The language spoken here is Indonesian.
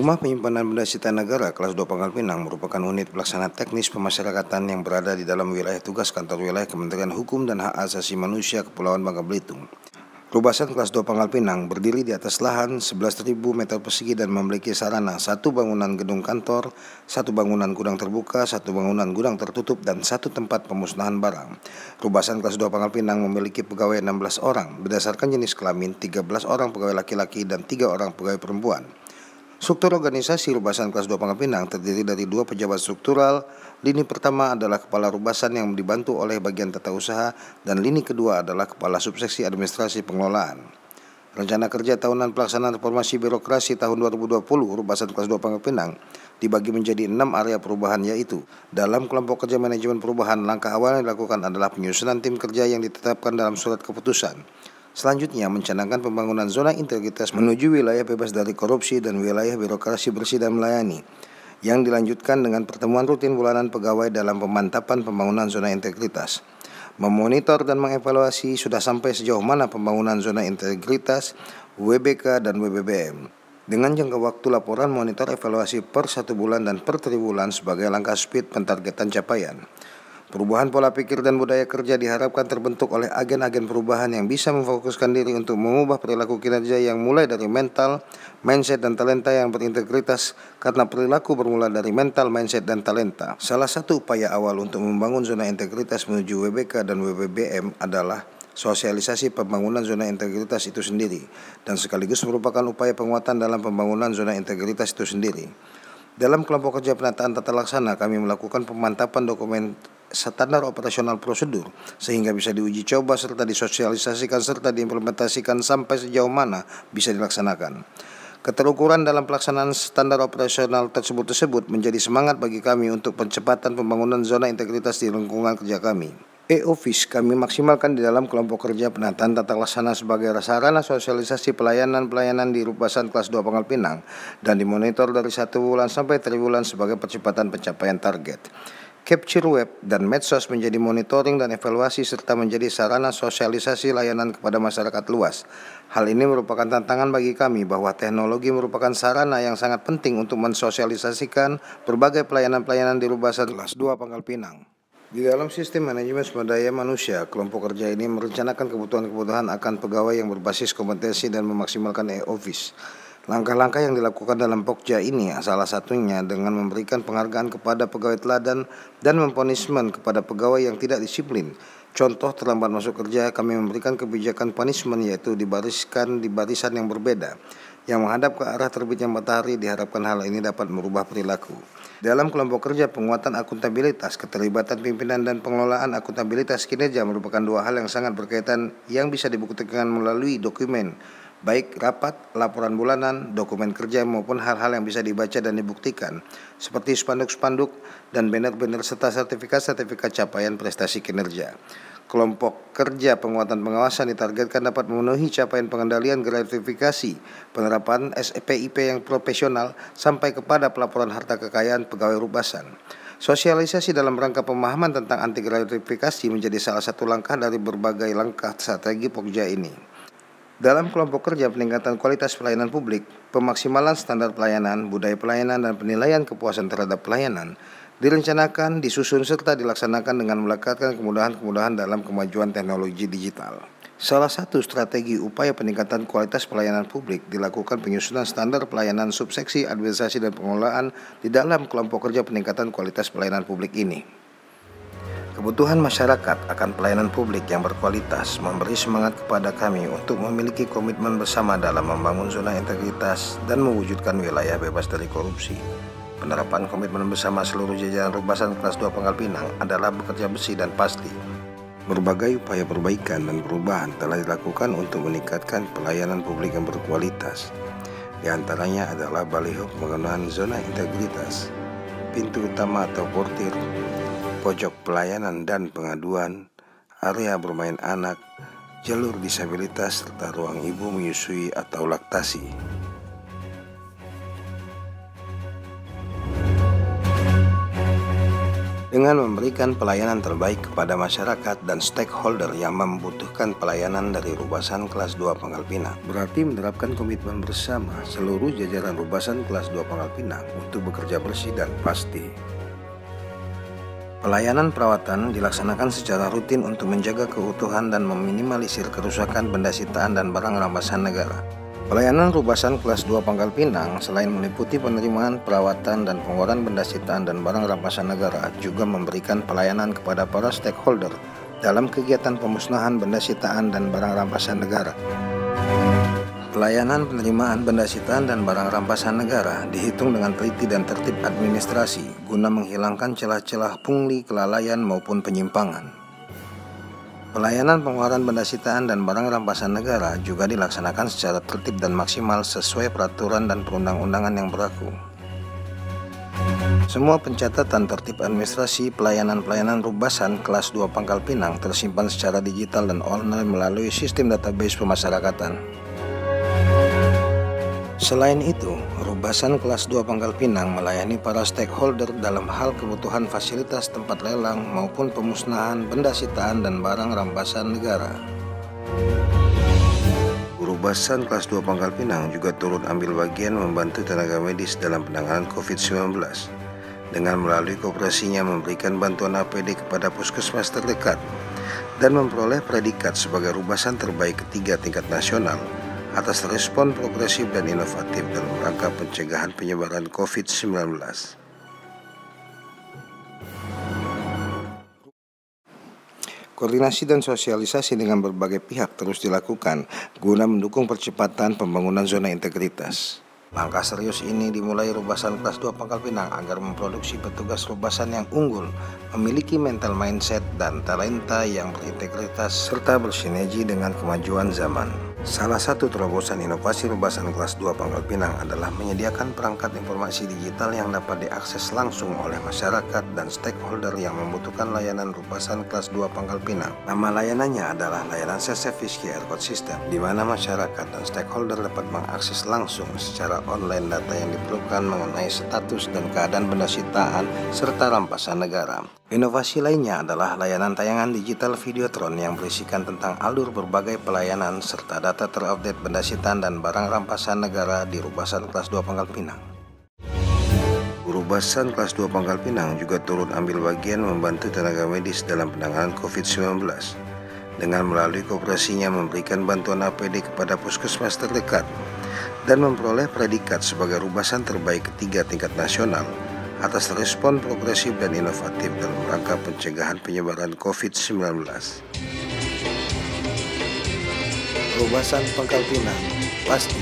Rumah Penyimpanan Benda Sita Negara kelas 2 Pangkal Pinang merupakan unit pelaksana teknis pemasyarakatan yang berada di dalam wilayah tugas kantor wilayah Kementerian Hukum dan Hak Asasi Manusia Kepulauan Bangka Belitung. Rubasan kelas 2 Pangkal Pinang berdiri di atas lahan 11.000 meter persegi dan memiliki sarana 1 bangunan gedung kantor, 1 bangunan gudang terbuka, 1 bangunan gudang tertutup, dan 1 tempat pemusnahan barang. Rubasan kelas 2 Pangkal Pinang memiliki pegawai 16 orang, berdasarkan jenis kelamin 13 orang pegawai laki-laki dan 3 orang pegawai perempuan. Struktur organisasi Rubasan kelas 2 Pangkal Pinang terdiri dari 2 pejabat struktural. Lini pertama adalah kepala Rubasan yang dibantu oleh bagian tata usaha, dan lini kedua adalah kepala subseksi administrasi pengelolaan. Rencana kerja tahunan pelaksanaan reformasi birokrasi tahun 2020 Rubasan kelas 2 Pangkal Pinang dibagi menjadi 6 area perubahan, yaitu dalam kelompok kerja manajemen perubahan, langkah awal yang dilakukan adalah penyusunan tim kerja yang ditetapkan dalam surat keputusan. Selanjutnya, mencanangkan pembangunan zona integritas menuju wilayah bebas dari korupsi dan wilayah birokrasi bersih dan melayani, yang dilanjutkan dengan pertemuan rutin bulanan pegawai dalam pemantapan pembangunan zona integritas. Memonitor dan mengevaluasi sudah sampai sejauh mana pembangunan zona integritas, WBK dan WBBM. Dengan jangka waktu laporan monitor evaluasi per 1 bulan dan per 3 bulan sebagai langkah speed pentargetan capaian. Perubahan pola pikir dan budaya kerja diharapkan terbentuk oleh agen-agen perubahan yang bisa memfokuskan diri untuk mengubah perilaku kinerja yang mulai dari mental, mindset, dan talenta yang berintegritas, karena perilaku bermula dari mental, mindset, dan talenta. Salah satu upaya awal untuk membangun zona integritas menuju WBK dan WBBM adalah sosialisasi pembangunan zona integritas itu sendiri, dan sekaligus merupakan upaya penguatan dalam pembangunan zona integritas itu sendiri. Dalam kelompok kerja penataan tata laksana, kami melakukan pemantapan dokumen standar operasional prosedur sehingga bisa diuji coba serta disosialisasikan serta diimplementasikan sampai sejauh mana bisa dilaksanakan. Keterukuran dalam pelaksanaan standar operasional tersebut menjadi semangat bagi kami untuk percepatan pembangunan zona integritas di lingkungan kerja kami. E-Office kami maksimalkan di dalam kelompok kerja penataan tata laksana sebagai sarana sosialisasi pelayanan di Rubasan kelas 2 Pangkal Pinang dan dimonitor dari 1 bulan sampai 3 bulan sebagai percepatan pencapaian target. Capture web dan medsos menjadi monitoring dan evaluasi serta menjadi sarana sosialisasi layanan kepada masyarakat luas. Hal ini merupakan tantangan bagi kami bahwa teknologi merupakan sarana yang sangat penting untuk mensosialisasikan berbagai pelayanan-pelayanan di Rubasan kelas 2 Pangkal Pinang. Di dalam sistem manajemen sumber daya manusia, kelompok kerja ini merencanakan kebutuhan-kebutuhan akan pegawai yang berbasis kompetensi dan memaksimalkan e-office. Langkah-langkah yang dilakukan dalam Pokja ini salah satunya dengan memberikan penghargaan kepada pegawai teladan dan memponismen kepada pegawai yang tidak disiplin. Contoh terlambat masuk kerja, kami memberikan kebijakan punishment, yaitu dibariskan di barisan yang berbeda. Yang menghadap ke arah terbitnya matahari, diharapkan hal ini dapat merubah perilaku. Dalam kelompok kerja penguatan akuntabilitas, keterlibatan pimpinan dan pengelolaan akuntabilitas kinerja merupakan 2 hal yang sangat berkaitan yang bisa dibuktikan melalui dokumen, baik rapat, laporan bulanan, dokumen kerja maupun hal-hal yang bisa dibaca dan dibuktikan, seperti spanduk-spanduk dan banner-banner serta sertifikat-sertifikat capaian prestasi kinerja. Kelompok kerja penguatan pengawasan ditargetkan dapat memenuhi capaian pengendalian gratifikasi, penerapan SPIP yang profesional, sampai kepada pelaporan harta kekayaan pegawai Rubasan. Sosialisasi dalam rangka pemahaman tentang anti gratifikasi menjadi salah satu langkah dari berbagai langkah strategi Pokja ini. Dalam kelompok kerja peningkatan kualitas pelayanan publik, pemaksimalan standar pelayanan, budaya pelayanan, dan penilaian kepuasan terhadap pelayanan direncanakan, disusun, serta dilaksanakan dengan melekatkan kemudahan-kemudahan dalam kemajuan teknologi digital. Salah satu strategi upaya peningkatan kualitas pelayanan publik dilakukan penyusunan standar pelayanan subseksi administrasi dan pengelolaan di dalam kelompok kerja peningkatan kualitas pelayanan publik ini. Kebutuhan masyarakat akan pelayanan publik yang berkualitas memberi semangat kepada kami untuk memiliki komitmen bersama dalam membangun zona integritas dan mewujudkan wilayah bebas dari korupsi. Penerapan komitmen bersama seluruh jajaran Rubasan kelas 2 Pangkal Pinang adalah bekerja bersih dan pasti. Berbagai upaya perbaikan dan perubahan telah dilakukan untuk meningkatkan pelayanan publik yang berkualitas. Di antaranya adalah baliho pengenalan zona integritas, pintu utama atau portir, pojok pelayanan dan pengaduan, area bermain anak, jalur disabilitas, serta ruang ibu menyusui atau laktasi. dengan memberikan pelayanan terbaik kepada masyarakat dan stakeholder yang membutuhkan pelayanan dari Rubasan Kelas 2 Pangkal Pinang. Berarti menerapkan komitmen bersama seluruh jajaran Rubasan Kelas 2 Pangkal Pinang untuk bekerja bersih dan pasti. Pelayanan perawatan dilaksanakan secara rutin untuk menjaga keutuhan dan meminimalisir kerusakan benda sitaan dan barang rampasan negara. Pelayanan Rubasan Kelas 2 Pangkal Pinang selain meliputi penerimaan, perawatan, dan pengeluaran benda sitaan dan barang rampasan negara juga memberikan pelayanan kepada para stakeholder dalam kegiatan pemusnahan benda sitaan dan barang rampasan negara. Pelayanan penerimaan benda sitaan dan barang rampasan negara dihitung dengan teliti dan tertib administrasi guna menghilangkan celah-celah pungli, kelalaian, maupun penyimpangan. Pelayanan pengeluaran benda sitaan dan barang rampasan negara juga dilaksanakan secara tertib dan maksimal sesuai peraturan dan perundang-undangan yang berlaku. Semua pencatatan tertib administrasi pelayanan-pelayanan Rubasan Kelas 2 Pangkal Pinang tersimpan secara digital dan online melalui sistem database pemasyarakatan. Selain itu, Rubasan Kelas 2 Pangkal Pinang melayani para stakeholder dalam hal kebutuhan fasilitas tempat lelang maupun pemusnahan benda sitaan dan barang rampasan negara. Rubasan Kelas 2 Pangkal Pinang juga turut ambil bagian membantu tenaga medis dalam penanganan COVID-19 dengan melalui kooperasinya memberikan bantuan APD kepada puskesmas terdekat dan memperoleh predikat sebagai Rubasan terbaik ketiga tingkat nasional atas respon progresif dan inovatif dalam rangka pencegahan penyebaran COVID-19. Koordinasi dan sosialisasi dengan berbagai pihak terus dilakukan guna mendukung percepatan pembangunan zona integritas. Langkah serius ini dimulai Rubasan Kelas 2 Pangkal Pinang agar memproduksi petugas Rubasan yang unggul, memiliki mental mindset dan talenta yang berintegritas serta bersinergi dengan kemajuan zaman. Salah satu terobosan inovasi Rubasan Kelas 2 Pangkal Pinang adalah menyediakan perangkat informasi digital yang dapat diakses langsung oleh masyarakat dan stakeholder yang membutuhkan layanan Rubasan Kelas 2 Pangkal Pinang. Nama layanannya adalah layanan CCFISKI Airport System, di mana masyarakat dan stakeholder dapat mengakses langsung secara online data yang diperlukan mengenai status dan keadaan benda sitaan serta rampasan negara. Inovasi lainnya adalah layanan tayangan digital Videotron yang berisikan tentang alur berbagai pelayanan serta data terupdate benda sitaan dan barang rampasan negara di Rubasan Kelas 2 Pangkal Pinang. Rubasan Kelas 2 Pangkal Pinang juga turut ambil bagian membantu tenaga medis dalam penanganan COVID-19 dengan melalui kooperasinya memberikan bantuan APD kepada puskesmas terdekat dan memperoleh predikat sebagai Rubasan terbaik ketiga tingkat nasional atas respon progresif dan inovatif dalam rangka pencegahan penyebaran COVID-19. Rubasan Pangkal Pinang, pasti